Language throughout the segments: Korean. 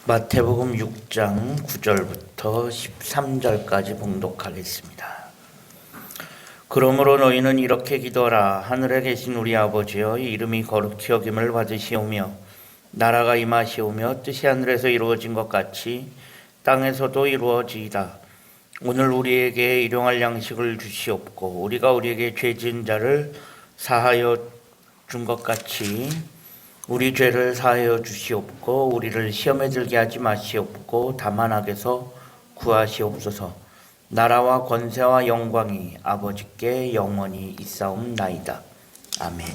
마태복음 6장 9절부터 13절까지 봉독하겠습니다. 그러므로 너희는 이렇게 기도하라. 하늘에 계신 우리 아버지여, 이름이 거룩히 여김을 받으시오며 나라가 임하시오며 뜻이 하늘에서 이루어진 것 같이 땅에서도 이루어지이다. 오늘 우리에게 일용할 양식을 주시옵고 우리가 우리에게 죄 지은 자를 사하여 준 것 같이 우리 죄를 사하여 주시옵고 우리를 시험에 들게 하지 마시옵고 다만 악에서 구하시옵소서. 나라와 권세와 영광이 아버지께 영원히 있사옵나이다. 아멘.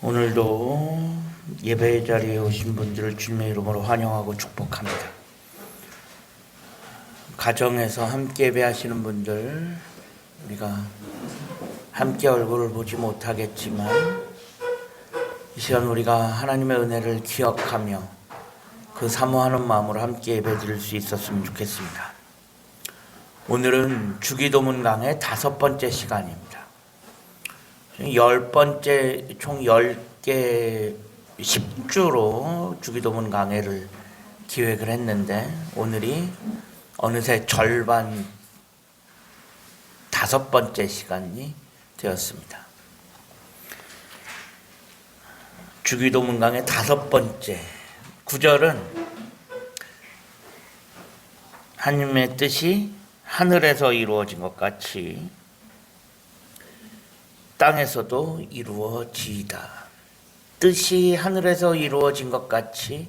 오늘도 예배 자리에 오신 분들을 주님의 이름으로 환영하고 축복합니다. 가정에서 함께 예배하시는 분들, 우리가 함께 얼굴을 보지 못하겠지만 이 시간 우리가 하나님의 은혜를 기억하며 그 사모하는 마음으로 함께 예배드릴 수 있었으면 좋겠습니다. 오늘은 주기도문 강의 5번째 시간입니다. 10번째, 총 10개 10주로 주기도문 강해를 기획을 했는데 오늘이 어느새 절반 5번째 시간이 되었습니다. 주기도문 강해 5번째 9절은 하나님의 뜻이 하늘에서 이루어진 것 같이 땅에서도 이루어지이다. 뜻이 하늘에서 이루어진 것 같이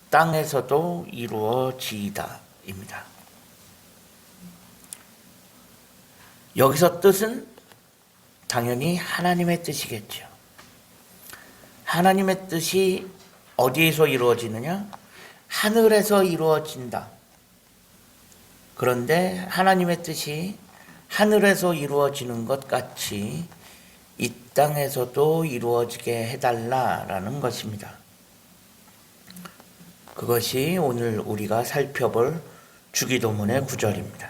땅에서도 이루어지이다 입니다. 여기서 뜻은 당연히 하나님의 뜻이겠죠. 하나님의 뜻이 어디에서 이루어지느냐? 하늘에서 이루어진다. 그런데 하나님의 뜻이 하늘에서 이루어지는 것 같이 이 땅에서도 이루어지게 해달라라는 것입니다. 그것이 오늘 우리가 살펴볼 주기도문의 구절입니다.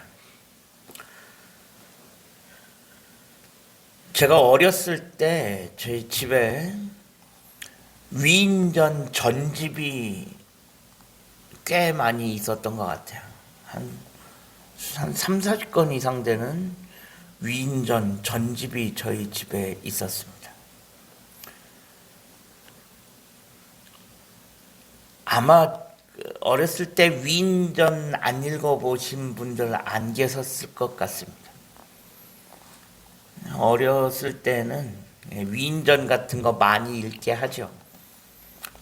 제가 어렸을 때 저희 집에 위인전 전집이 꽤 많이 있었던 것 같아요. 한 3, 40건 이상 되는 위인전 전집이 저희 집에 있었습니다. 아마 어렸을 때 위인전 안 읽어보신 분들 안 계셨을 것 같습니다. 어렸을 때는 위인전 같은 거 많이 읽게 하죠.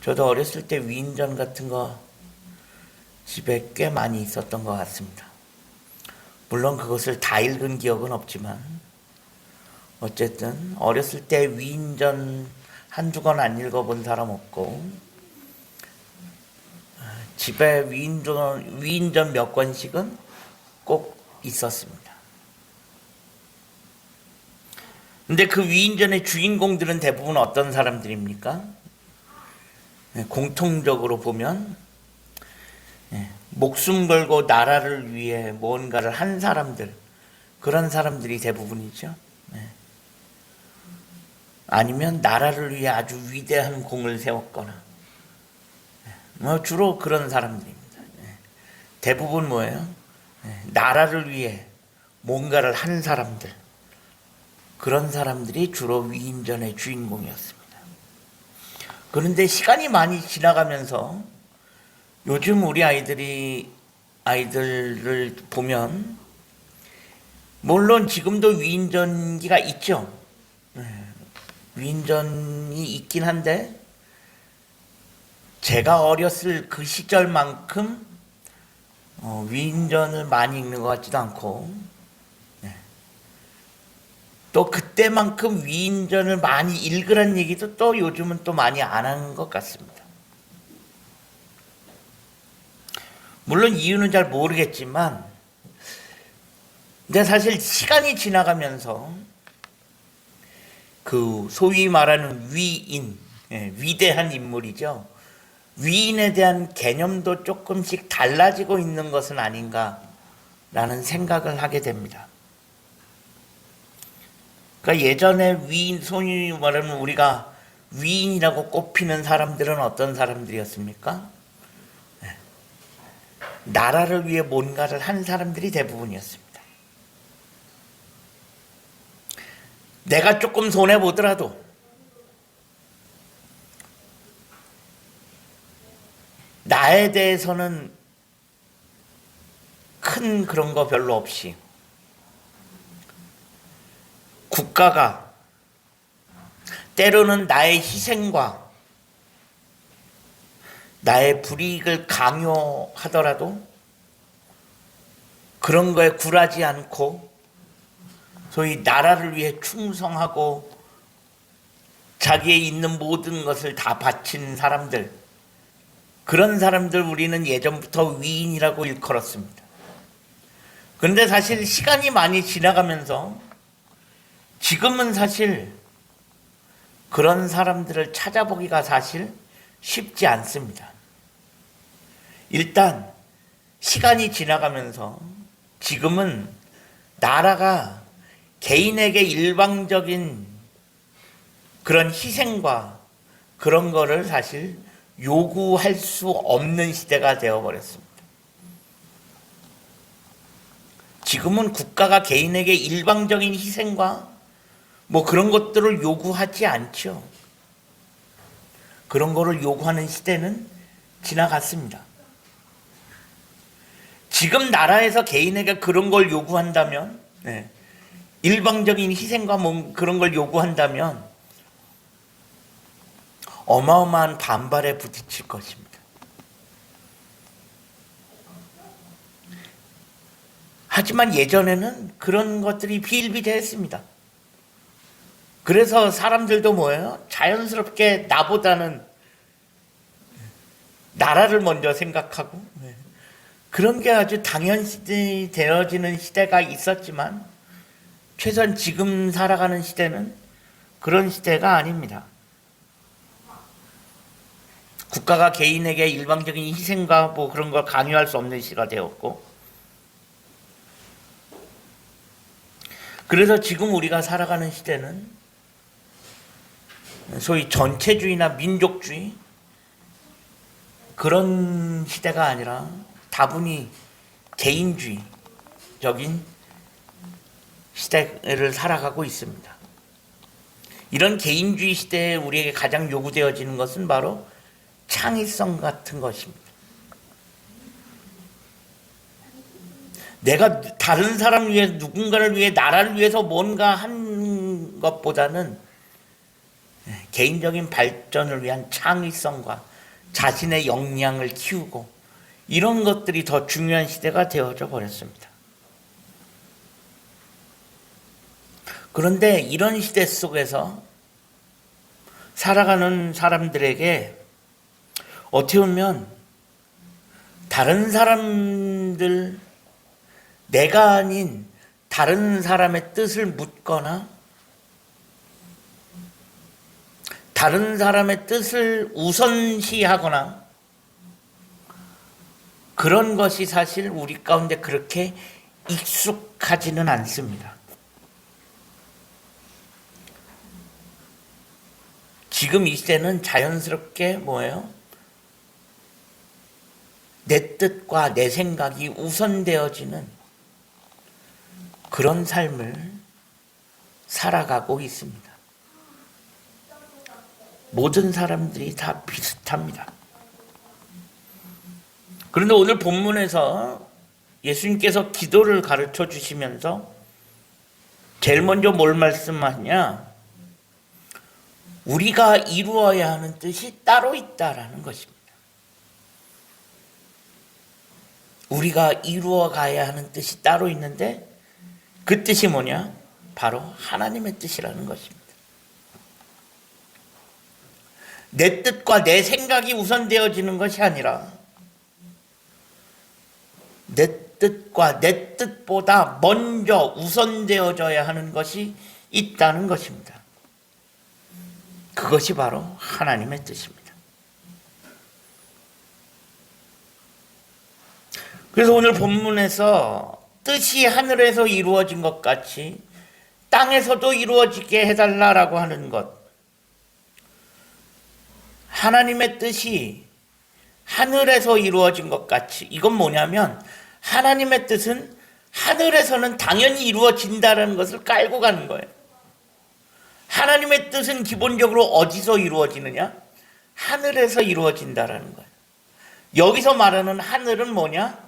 저도 어렸을 때 위인전 같은 거 집에 꽤 많이 있었던 것 같습니다. 물론 그것을 다 읽은 기억은 없지만 어쨌든 어렸을 때 위인전 한두 권 안 읽어본 사람 없고 집에 위인전 몇 권씩은 꼭 있었습니다. 근데 그 위인전의 주인공들은 대부분 어떤 사람들입니까? 공통적으로 보면 목숨 걸고 나라를 위해 뭔가를 한 사람들, 그런 사람들이 대부분이죠. 아니면 나라를 위해 아주 위대한 공을 세웠거나 주로 그런 사람들입니다. 대부분 뭐예요? 나라를 위해 뭔가를 한 사람들, 그런 사람들이 주로 위인전의 주인공이었습니다. 그런데 시간이 많이 지나가면서 요즘 우리 아이들을 보면 물론 지금도 위인전기가 있죠. 위인전이 있긴 한데 제가 어렸을 그 시절만큼 위인전을 많이 읽는 것 같지도 않고 또 그때만큼 위인전을 많이 읽으라는 얘기도 또 요즘은 또 많이 안 하는 것 같습니다. 물론 이유는 잘 모르겠지만 근데 사실 시간이 지나가면서 그 소위 말하는 위인, 위대한 인물이죠. 위인에 대한 개념도 조금씩 달라지고 있는 것은 아닌가 라는 생각을 하게 됩니다. 그러니까 예전에 위인, 소위 말하면 우리가 위인이라고 꼽히는 사람들은 어떤 사람들이었습니까? 나라를 위해 뭔가를 한 사람들이 대부분이었습니다. 내가 조금 손해보더라도 나에 대해서는 큰 그런 거 별로 없이 국가가 때로는 나의 희생과 나의 불이익을 강요하더라도 그런 거에 굴하지 않고 소위 나라를 위해 충성하고 자기에 있는 모든 것을 다 바친 사람들, 그런 사람들 우리는 예전부터 위인이라고 일컬었습니다. 그런데 사실 시간이 많이 지나가면서 지금은 사실 그런 사람들을 찾아보기가 사실 쉽지 않습니다. 일단 시간이 지나가면서 지금은 나라가 개인에게 일방적인 그런 희생과 그런 거를 사실 요구할 수 없는 시대가 되어버렸습니다. 지금은 국가가 개인에게 일방적인 희생과 뭐 그런 것들을 요구하지 않죠. 그런 거를 요구하는 시대는 지나갔습니다. 지금 나라에서 개인에게 그런 걸 요구한다면, 일방적인 희생과 뭐 그런 걸 요구한다면 어마어마한 반발에 부딪힐 것입니다. 하지만 예전에는 그런 것들이 비일비재했습니다. 그래서 사람들도 뭐예요? 자연스럽게 나보다는 나라를 먼저 생각하고 그런 게 아주 당연시 되어지는 시대가 있었지만 최소한 지금 살아가는 시대는 그런 시대가 아닙니다. 국가가 개인에게 일방적인 희생과 뭐 그런 걸 강요할 수 없는 시대가 되었고, 그래서 지금 우리가 살아가는 시대는 소위 전체주의나 민족주의 그런 시대가 아니라 다분히 개인주의적인 시대를 살아가고 있습니다. 이런 개인주의 시대에 우리에게 가장 요구되어지는 것은 바로 창의성 같은 것입니다. 내가 다른 사람을 위해, 누군가를 위해, 나라를 위해서 뭔가 한 것보다는 개인적인 발전을 위한 창의성과 자신의 역량을 키우고 이런 것들이 더 중요한 시대가 되어져 버렸습니다. 그런데 이런 시대 속에서 살아가는 사람들에게 어떻게 보면 다른 사람들, 내가 아닌 다른 사람의 뜻을 묻거나 다른 사람의 뜻을 우선시하거나 그런 것이 사실 우리 가운데 그렇게 익숙하지는 않습니다. 지금 이 시대는 자연스럽게 뭐예요? 내 뜻과 내 생각이 우선되어지는 그런 삶을 살아가고 있습니다. 모든 사람들이 다 비슷합니다. 그런데 오늘 본문에서 예수님께서 기도를 가르쳐 주시면서 제일 먼저 뭘 말씀하냐? 우리가 이루어야 하는 뜻이 따로 있다라는 것입니다. 우리가 이루어 가야 하는 뜻이 따로 있는데 그 뜻이 뭐냐? 바로 하나님의 뜻이라는 것입니다. 내 뜻과 내 생각이 우선되어지는 것이 아니라 내 뜻과 내 뜻보다 먼저 우선되어져야 하는 것이 있다는 것입니다. 그것이 바로 하나님의 뜻입니다. 그래서 오늘 본문에서 뜻이 하늘에서 이루어진 것 같이 땅에서도 이루어지게 해달라라고 하는 것. 하나님의 뜻이 하늘에서 이루어진 것 같이, 이건 뭐냐면 하나님의 뜻은 하늘에서는 당연히 이루어진다는 것을 깔고 가는 거예요. 하나님의 뜻은 기본적으로 어디서 이루어지느냐? 하늘에서 이루어진다라는 거예요. 여기서 말하는 하늘은 뭐냐?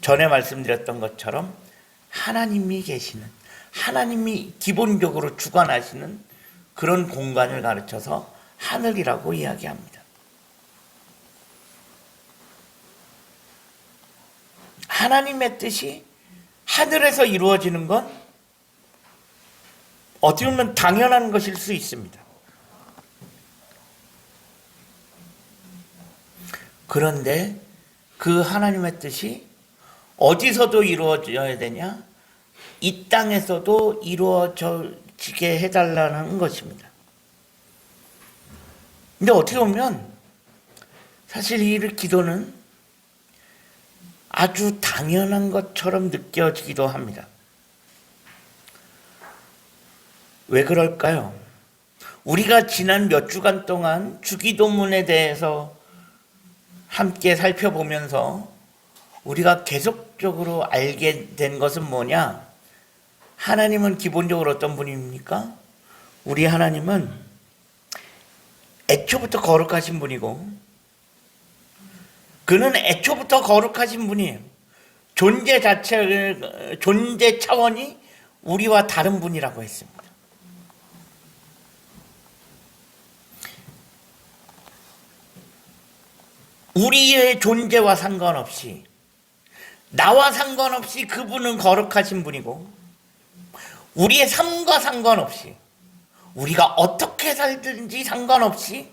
전에 말씀드렸던 것처럼 하나님이 계시는, 하나님이 기본적으로 주관하시는 그런 공간을 가르쳐서 하늘이라고 이야기합니다. 하나님의 뜻이 하늘에서 이루어지는 건 어떻게 보면 당연한 것일 수 있습니다. 그런데 그 하나님의 뜻이 어디서도 이루어져야 되냐? 이 땅에서도 이루어지게 해달라는 것입니다. 근데 어떻게 보면 사실 이 기도는 아주 당연한 것처럼 느껴지기도 합니다. 왜 그럴까요? 우리가 지난 몇 주간 동안 주기도문에 대해서 함께 살펴보면서 우리가 계속적으로 알게 된 것은 뭐냐? 하나님은 기본적으로 어떤 분입니까? 우리 하나님은 애초부터 거룩하신 분이고, 그는 애초부터 거룩하신 분이에요. 존재 차원이 우리와 다른 분이라고 했습니다. 우리의 존재와 상관없이, 나와 상관없이 그분은 거룩하신 분이고, 우리의 삶과 상관없이, 우리가 어떻게 살든지 상관없이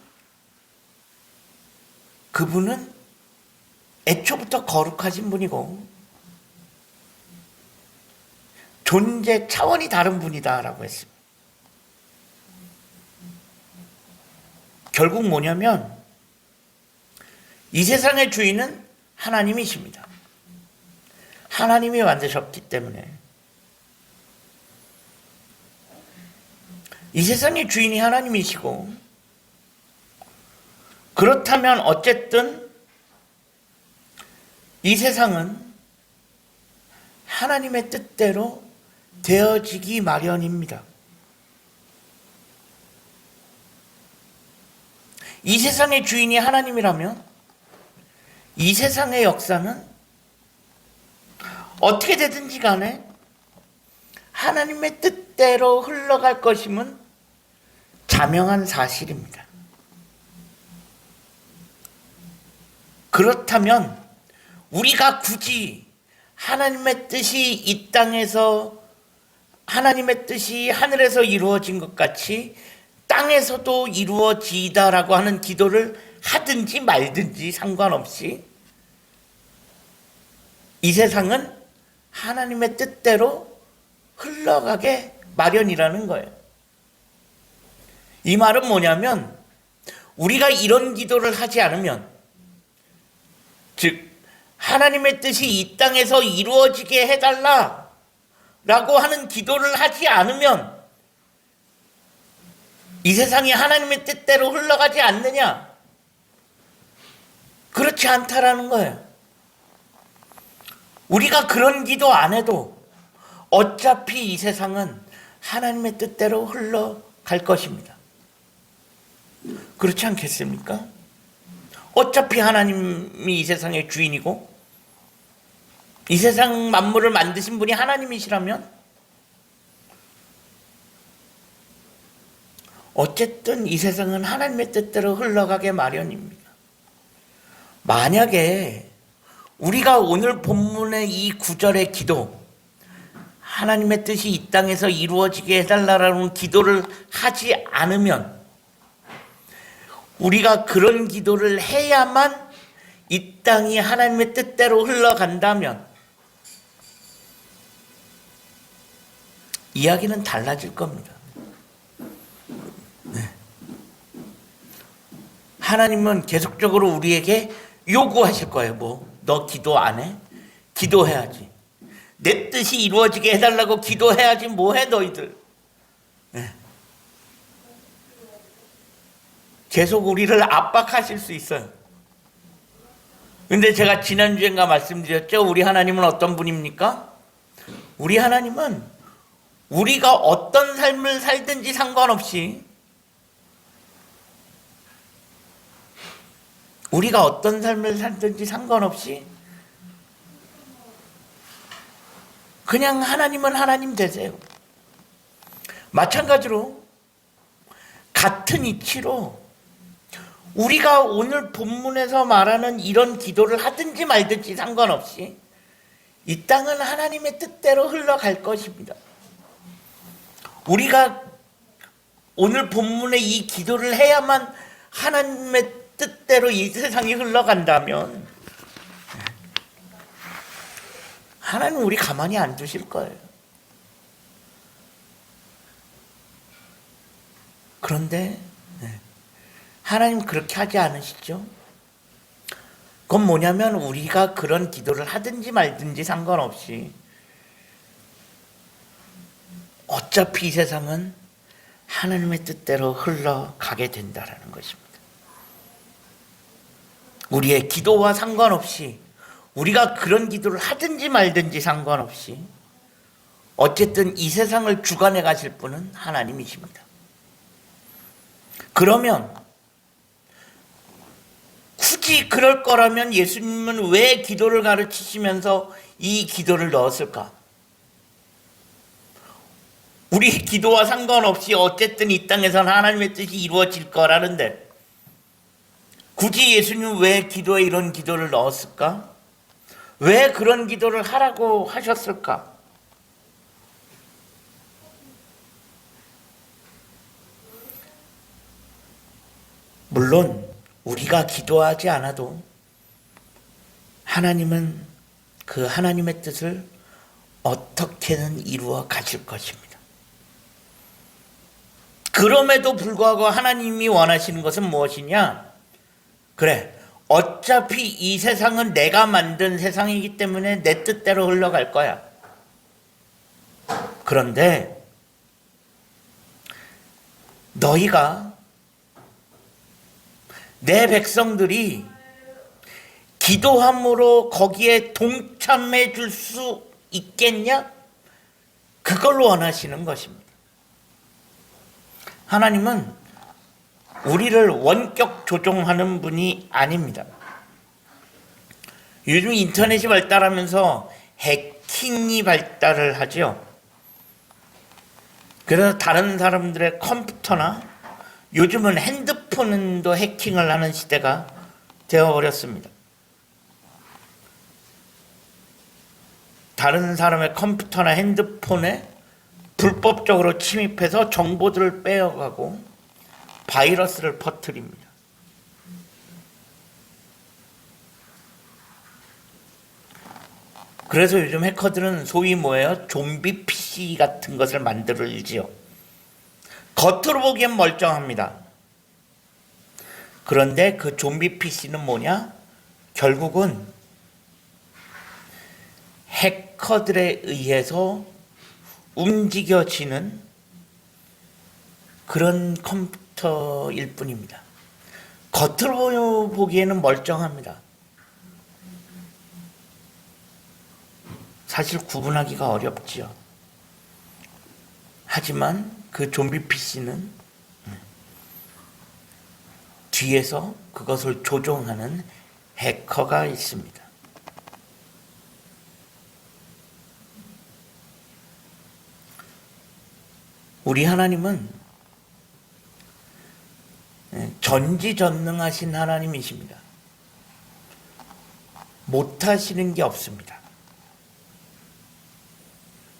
그분은 애초부터 거룩하신 분이고 존재 차원이 다른 분이다라고 했습니다. 결국 뭐냐면 이 세상의 주인은 하나님이십니다. 하나님이 만드셨기 때문에 이 세상의 주인이 하나님이시고, 그렇다면 어쨌든 이 세상은 하나님의 뜻대로 되어지기 마련입니다. 이 세상의 주인이 하나님이라면 이 세상의 역사는 어떻게 되든지 간에 하나님의 뜻대로 흘러갈 것임은 자명한 사실입니다. 그렇다면 우리가 굳이 하나님의 뜻이 이 땅에서, 하나님의 뜻이 하늘에서 이루어진 것 같이 땅에서도 이루어지다라고 하는 기도를 하든지 말든지 상관없이 이 세상은 하나님의 뜻대로 흘러가게 마련이라는 거예요. 이 말은 뭐냐면 우리가 이런 기도를 하지 않으면, 즉 하나님의 뜻이 이 땅에서 이루어지게 해달라 라고 하는 기도를 하지 않으면 이 세상이 하나님의 뜻대로 흘러가지 않느냐? 그렇지 않다라는 거예요. 우리가 그런 기도 안 해도 어차피 이 세상은 하나님의 뜻대로 흘러갈 것입니다. 그렇지 않겠습니까? 어차피 하나님이 이 세상의 주인이고 이 세상 만물을 만드신 분이 하나님이시라면 어쨌든 이 세상은 하나님의 뜻대로 흘러가게 마련입니다. 만약에 우리가 오늘 본문의 이 구절의 기도, 하나님의 뜻이 이 땅에서 이루어지게 해달라는 기도를 하지 않으면, 우리가 그런 기도를 해야만 이 땅이 하나님의 뜻대로 흘러간다면 이야기는 달라질 겁니다. 네. 하나님은 계속적으로 우리에게 요구하실 거예요. 너 기도 안 해? 기도해야지. 내 뜻이 이루어지게 해달라고 기도해야지 뭐해 너희들. 계속 우리를 압박하실 수 있어요. 근데 제가 지난주엔가 말씀드렸죠. 우리 하나님은 어떤 분입니까? 우리 하나님은 우리가 어떤 삶을 살든지 상관없이, 우리가 어떤 삶을 살든지 상관없이 그냥 하나님은 하나님 되세요. 마찬가지로 같은 이치로 우리가 오늘 본문에서 말하는 이런 기도를 하든지 말든지 상관없이 이 땅은 하나님의 뜻대로 흘러갈 것입니다. 우리가 오늘 본문의 이 기도를 해야만 하나님의 뜻대로 이 세상이 흘러간다면 하나님 우리 가만히 안 두실 거예요. 그런데 하나님 그렇게 하지 않으시죠? 그건 뭐냐면 우리가 그런 기도를 하든지 말든지 상관없이 어차피 이 세상은 하나님의 뜻대로 흘러가게 된다라는 것입니다. 우리의 기도와 상관없이, 우리가 그런 기도를 하든지 말든지 상관없이 어쨌든 이 세상을 주관해 가실 분은 하나님이십니다. 그러면 굳이 그럴 거라면 예수님은 왜 기도를 가르치시면서 이 기도를 넣었을까? 우리 기도와 상관없이 어쨌든 이 땅에서는 하나님의 뜻이 이루어질 거라는데 굳이 예수님은 왜 기도에 이런 기도를 넣었을까? 왜 그런 기도를 하라고 하셨을까? 물론 우리가 기도하지 않아도 하나님은 그 하나님의 뜻을 어떻게든 이루어 가실 것입니다. 그럼에도 불구하고 하나님이 원하시는 것은 무엇이냐? 그래, 어차피 이 세상은 내가 만든 세상이기 때문에 내 뜻대로 흘러갈 거야. 그런데 너희가, 내 백성들이 기도함으로 거기에 동참해 줄 수 있겠냐? 그걸 원하시는 것입니다. 하나님은 우리를 원격 조종하는 분이 아닙니다. 요즘 인터넷이 발달하면서 해킹이 발달을 하죠. 그래서 다른 사람들의 컴퓨터나 요즘은 핸드폰도 해킹을 하는 시대가 되어버렸습니다. 다른 사람의 컴퓨터나 핸드폰에 불법적으로 침입해서 정보들을 빼어가고 바이러스를 퍼뜨립니다. 그래서 요즘 해커들은 소위 뭐예요? 좀비 PC 같은 것을 만들지요. 겉으로 보기엔 멀쩡합니다. 그런데 그 좀비 PC는 뭐냐? 결국은 해커들에 의해서 움직여지는 그런 컴퓨터일 뿐입니다. 겉으로 보기에는 멀쩡합니다. 사실 구분하기가 어렵지요. 하지만 그 좀비 PC는 뒤에서 그것을 조종하는 해커가 있습니다. 우리 하나님은 전지전능하신 하나님이십니다. 못하시는 게 없습니다.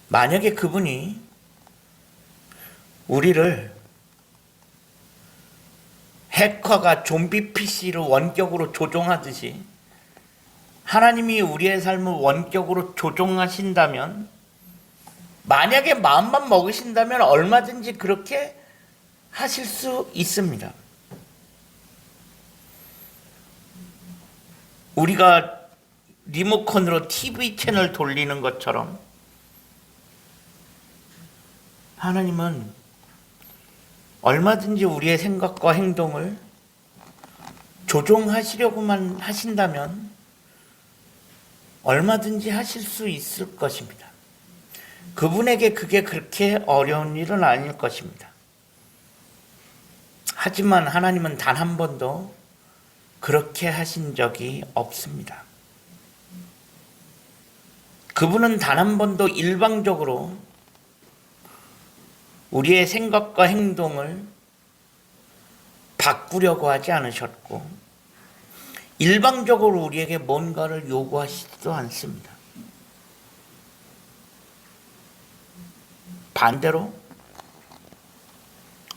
만약에 그분이 우리를 해커가 좀비 PC를 원격으로 조종하듯이 하나님이 우리의 삶을 원격으로 조종하신다면, 만약에 마음만 먹으신다면 얼마든지 그렇게 하실 수 있습니다. 우리가 리모컨으로 TV 채널 돌리는 것처럼 하나님은 얼마든지 우리의 생각과 행동을 조종하시려고만 하신다면 얼마든지 하실 수 있을 것입니다. 그분에게 그게 그렇게 어려운 일은 아닐 것입니다. 하지만 하나님은 단 한 번도 그렇게 하신 적이 없습니다. 그분은 단 한 번도 일방적으로 우리의 생각과 행동을 바꾸려고 하지 않으셨고 일방적으로 우리에게 뭔가를 요구하시지도 않습니다. 반대로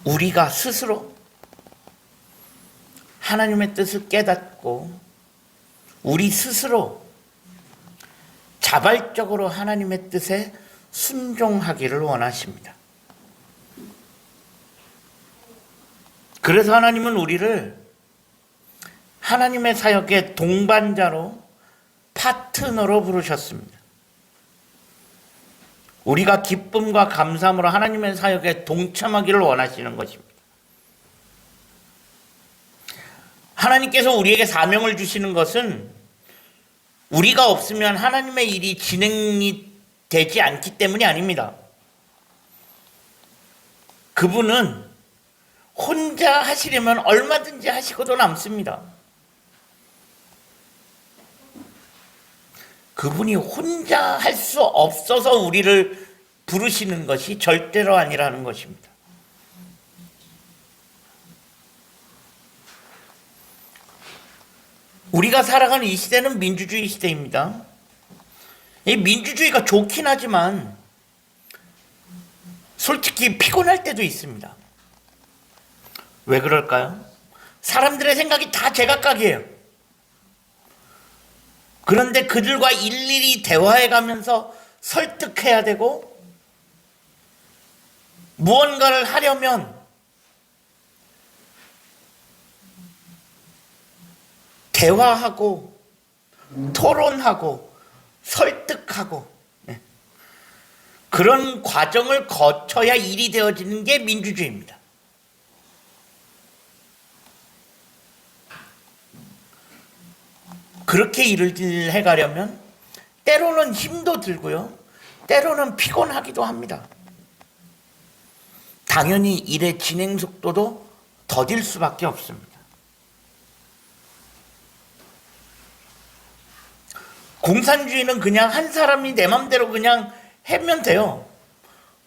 우리가 스스로 하나님의 뜻을 깨닫고 우리 스스로 자발적으로 하나님의 뜻에 순종하기를 원하십니다. 그래서 하나님은 우리를 하나님의 사역의 동반자로 파트너로 부르셨습니다. 우리가 기쁨과 감사함으로 하나님의 사역에 동참하기를 원하시는 것입니다. 하나님께서 우리에게 사명을 주시는 것은 우리가 없으면 하나님의 일이 진행이 되지 않기 때문이 아닙니다. 그분은 혼자 하시려면 얼마든지 하시고도 남습니다. 그분이 혼자 할 수 없어서 우리를 부르시는 것이 절대로 아니라는 것입니다. 우리가 살아가는 이 시대는 민주주의 시대입니다. 이 민주주의가 좋긴 하지만 솔직히 피곤할 때도 있습니다. 왜 그럴까요? 사람들의 생각이 다 제각각이에요. 그런데 그들과 일일이 대화해가면서 설득해야 되고 무언가를 하려면 대화하고 토론하고 설득하고 그런 과정을 거쳐야 일이 되어지는 게 민주주의입니다. 그렇게 일을 해가려면 때로는 힘도 들고요. 때로는 피곤하기도 합니다. 당연히 일의 진행 속도도 더딜 수밖에 없습니다. 공산주의는 그냥 한 사람이 내 맘대로 그냥 하면 돼요.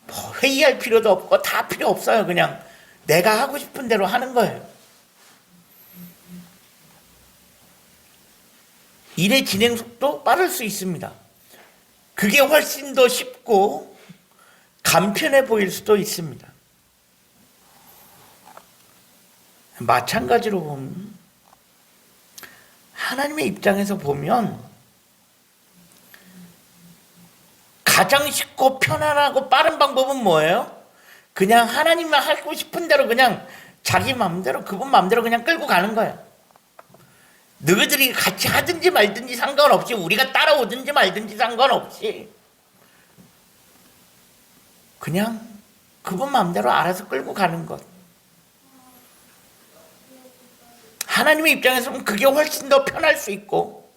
뭐 회의할 필요도 없고 다 필요 없어요. 그냥 내가 하고 싶은 대로 하는 거예요. 일의 진행 속도 빠를 수 있습니다. 그게 훨씬 더 쉽고 간편해 보일 수도 있습니다. 마찬가지로 보면 하나님의 입장에서 보면 가장 쉽고 편안하고 빠른 방법은 뭐예요? 그냥 하나님만 하고 싶은 대로 그냥 자기 마음대로 그분 마음대로 그냥 끌고 가는 거예요. 너희들이 같이 하든지 말든지 상관없이 우리가 따라오든지 말든지 상관없이 그냥 그분 마음대로 알아서 끌고 가는 것. 하나님의 입장에서는 그게 훨씬 더 편할 수 있고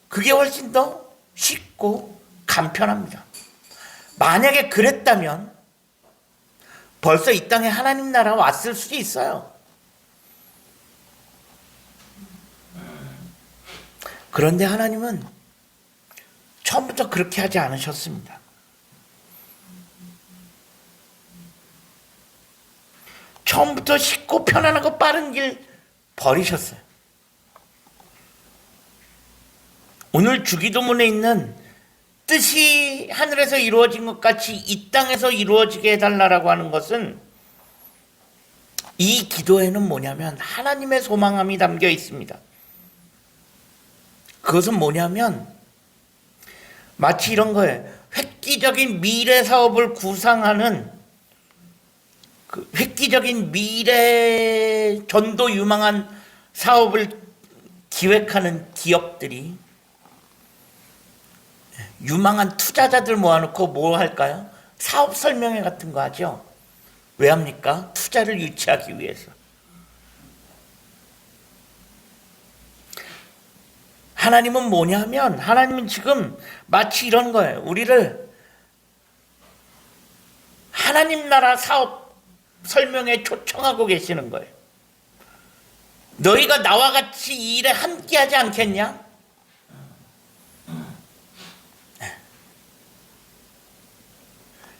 그게 훨씬 더 쉽고 간편합니다. 만약에 그랬다면 벌써 이 땅에 하나님 나라 왔을 수도 있어요. 그런데 하나님은 처음부터 그렇게 하지 않으셨습니다. 처음부터 쉽고 편안하고 빠른 길 버리셨어요. 오늘 주기도문에 있는 뜻이 하늘에서 이루어진 것 같이 이 땅에서 이루어지게 해달라고 하는 것은 이 기도에는 뭐냐면 하나님의 소망함이 담겨 있습니다. 그것은 뭐냐면 마치 이런 거예요. 획기적인 미래 사업을 구상하는 그 획기적인 미래 전도 유망한 사업을 기획하는 기업들이 유망한 투자자들 모아놓고 뭐 할까요? 사업 설명회 같은 거 하죠. 왜 합니까? 투자를 유치하기 위해서. 하나님은 뭐냐 하면, 하나님은 지금 마치 이런 거예요. 우리를 하나님 나라 사업 설명에 초청하고 계시는 거예요. 너희가 나와 같이 이 일에 함께 하지 않겠냐?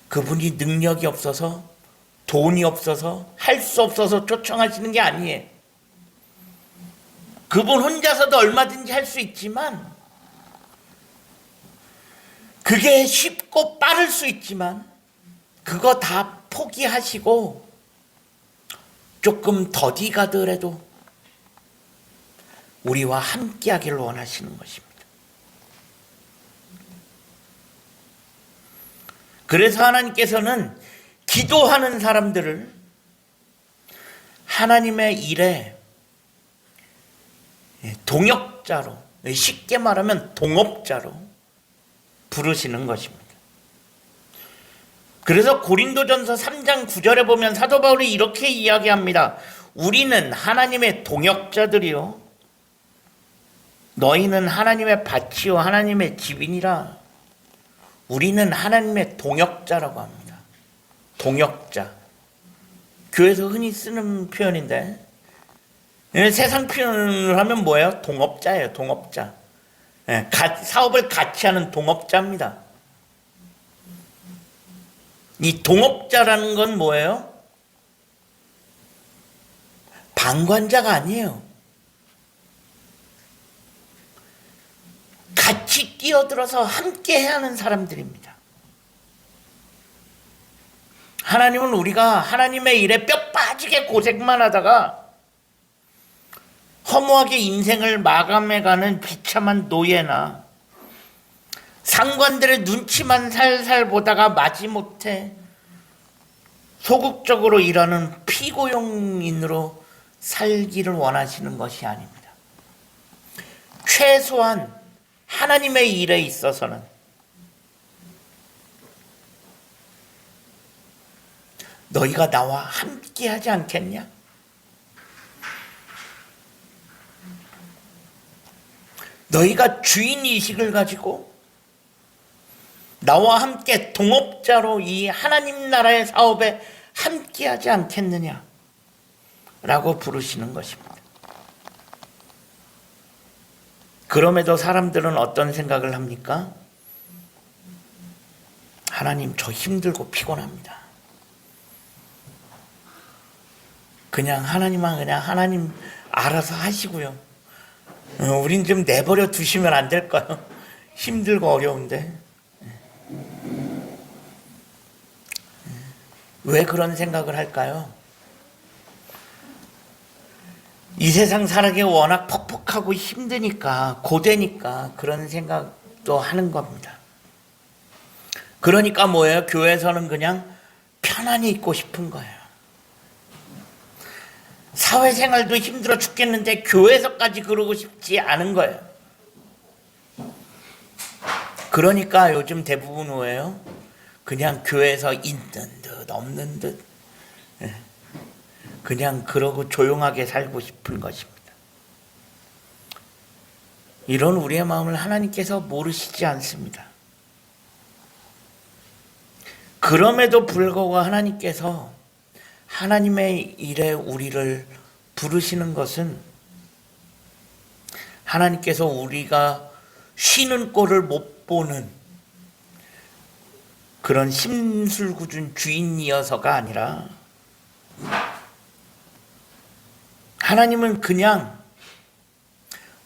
그분이 능력이 없어서, 돈이 없어서, 할 수 없어서 초청하시는 게 아니에요. 그분 혼자서도 얼마든지 할 수 있지만, 그게 쉽고 빠를 수 있지만, 그거 다 포기하시고 조금 더디 가더라도 우리와 함께 하기를 원하시는 것입니다. 그래서 하나님께서는 기도하는 사람들을 하나님의 일에 동역자로, 쉽게 말하면 동업자로 부르시는 것입니다. 그래서 고린도전서 3장 9절에 보면 사도 바울이 이렇게 이야기합니다. 우리는 하나님의 동역자들이요, 너희는 하나님의 밭이요 하나님의 집이니라. 우리는 하나님의 동역자라고 합니다. 동역자. 교회에서 흔히 쓰는 표현인데, 세상 표현을 하면 뭐예요? 동업자예요. 동업자. 사업을 같이 하는 동업자입니다. 이 동업자라는 건 뭐예요? 방관자가 아니에요. 같이 끼어들어서 함께 해야 하는 사람들입니다. 하나님은 우리가 하나님의 일에 뼈 빠지게 고생만 하다가 허무하게 인생을 마감해가는 비참한 노예나 상관들의 눈치만 살살 보다가 마지못해 소극적으로 일하는 피고용인으로 살기를 원하시는 것이 아닙니다. 최소한 하나님의 일에 있어서는 너희가 나와 함께 하지 않겠냐? 너희가 주인의식을 가지고 나와 함께 동업자로 이 하나님 나라의 사업에 함께 하지 않겠느냐? 라고 부르시는 것입니다. 그럼에도 사람들은 어떤 생각을 합니까? 하나님, 저 힘들고 피곤합니다. 그냥 하나님 알아서 하시고요. 우린 좀 내버려 두시면 안 될까요? 힘들고 어려운데. 왜 그런 생각을 할까요? 이 세상 살아기 워낙 퍽퍽하고 힘드니까, 고되니까 그런 생각도 하는 겁니다. 그러니까 뭐예요? 교회에서는 그냥 편안히 있고 싶은 거예요. 사회생활도 힘들어 죽겠는데 교회에서까지 그러고 싶지 않은 거예요. 그러니까 요즘 대부분 뭐예요? 그냥 교회에서 있는 듯 없는 듯 그냥 그러고 조용하게 살고 싶은 것입니다. 이런 우리의 마음을 하나님께서 모르시지 않습니다. 그럼에도 불구하고 하나님께서 하나님의 일에 우리를 부르시는 것은 하나님께서 우리가 쉬는 꼴을 못 보는 그런 심술궂은 주인이어서가 아니라 하나님은 그냥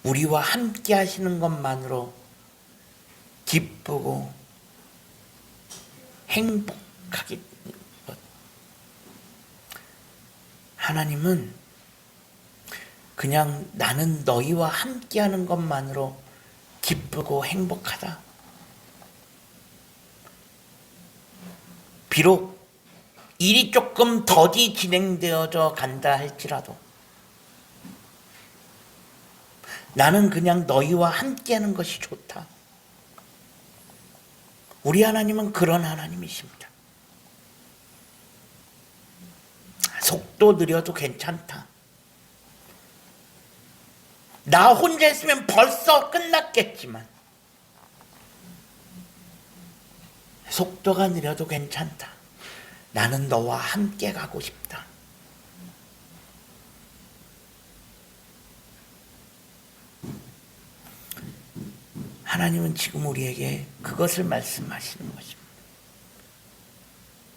우리와 함께 하시는 것만으로 기쁘고 행복하기. 하나님은 그냥 나는 너희와 함께 하는 것만으로 기쁘고 행복하다. 비록 일이 조금 더디 진행되어져 간다 할지라도 나는 그냥 너희와 함께 하는 것이 좋다. 우리 하나님은 그런 하나님이십니다. 속도 느려도 괜찮다. 나 혼자 있으면 벌써 끝났겠지만 속도가 느려도 괜찮다. 나는 너와 함께 가고 싶다. 하나님은 지금 우리에게 그것을 말씀하시는 것입니다.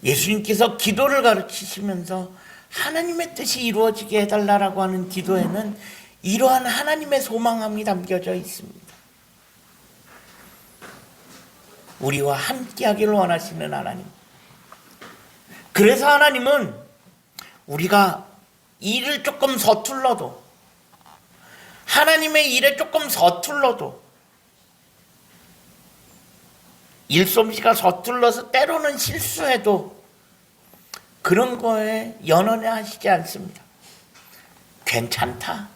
예수님께서 기도를 가르치시면서 하나님의 뜻이 이루어지게 해달라고 하는 기도에는 이러한 하나님의 소망함이 담겨져 있습니다. 우리와 함께하기를 원하시는 하나님. 그래서 하나님은 우리가 일을 조금 서툴러도, 하나님의 일에 조금 서툴러도, 일솜씨가 서툴러서 때로는 실수해도 그런 거에 연연해 하시지 않습니다. 괜찮다.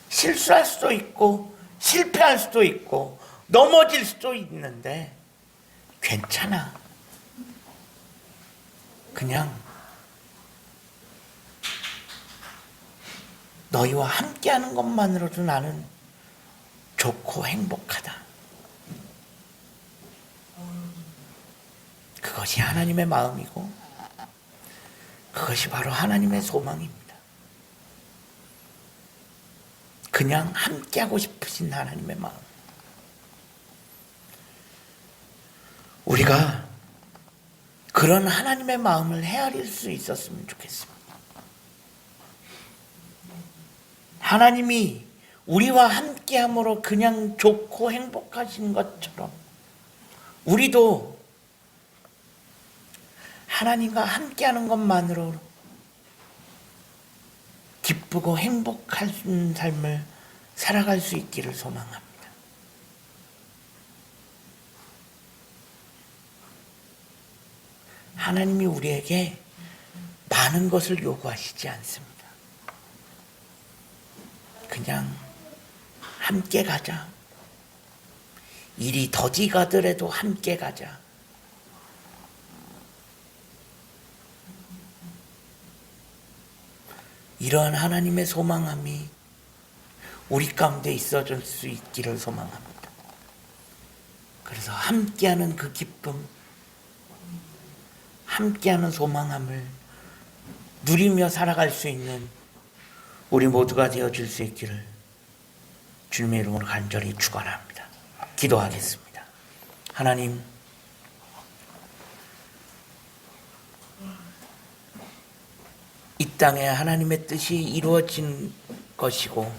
실수할 수도 있고 실패할 수도 있고 넘어질 수도 있는데 괜찮아. 그냥 너희와 함께하는 것만으로도 나는 좋고 행복하다. 그것이 하나님의 마음이고 그것이 바로 하나님의 소망입니다. 그냥 함께하고 싶으신 하나님의 마음. 우리가 그런 하나님의 마음을 헤아릴 수 있었으면 좋겠습니다. 하나님이 우리와 함께함으로 그냥 좋고 행복하신 것처럼 우리도 하나님과 함께하는 것만으로 기쁘고 행복한 삶을 살아갈 수 있기를 소망합니다. 하나님이 우리에게 많은 것을 요구하시지 않습니다. 그냥 함께 가자. 일이 더디 가더라도 함께 가자. 이러한 하나님의 소망함이 우리 가운데 있어질 수 있기를 소망합니다. 그래서 함께하는 그 기쁨, 함께하는 소망함을 누리며 살아갈 수 있는 우리 모두가 되어줄 수 있기를 주님의 이름으로 간절히 축원합니다. 기도하겠습니다. 하나님, 이 땅에 하나님의 뜻이 이루어진 것이고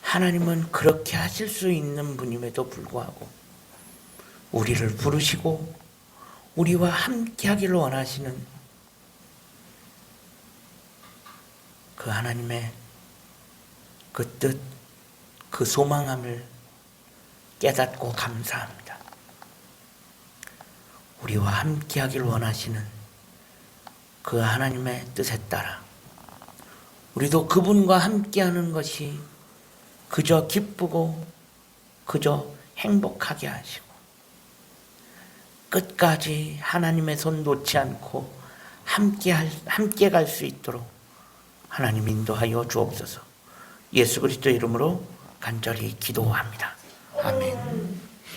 하나님은 그렇게 하실 수 있는 분임에도 불구하고 우리를 부르시고 우리와 함께 하기를 원하시는 그 하나님의 그 뜻, 그 소망함을 깨닫고 감사합니다. 우리와 함께 하기를 원하시는 그 하나님의 뜻에 따라 우리도 그분과 함께하는 것이 그저 기쁘고 그저 행복하게 하시고 끝까지 하나님의 손 놓지 않고 함께 갈 수 있도록 하나님 인도하여 주옵소서. 예수 그리스도 이름으로 간절히 기도합니다. 아멘.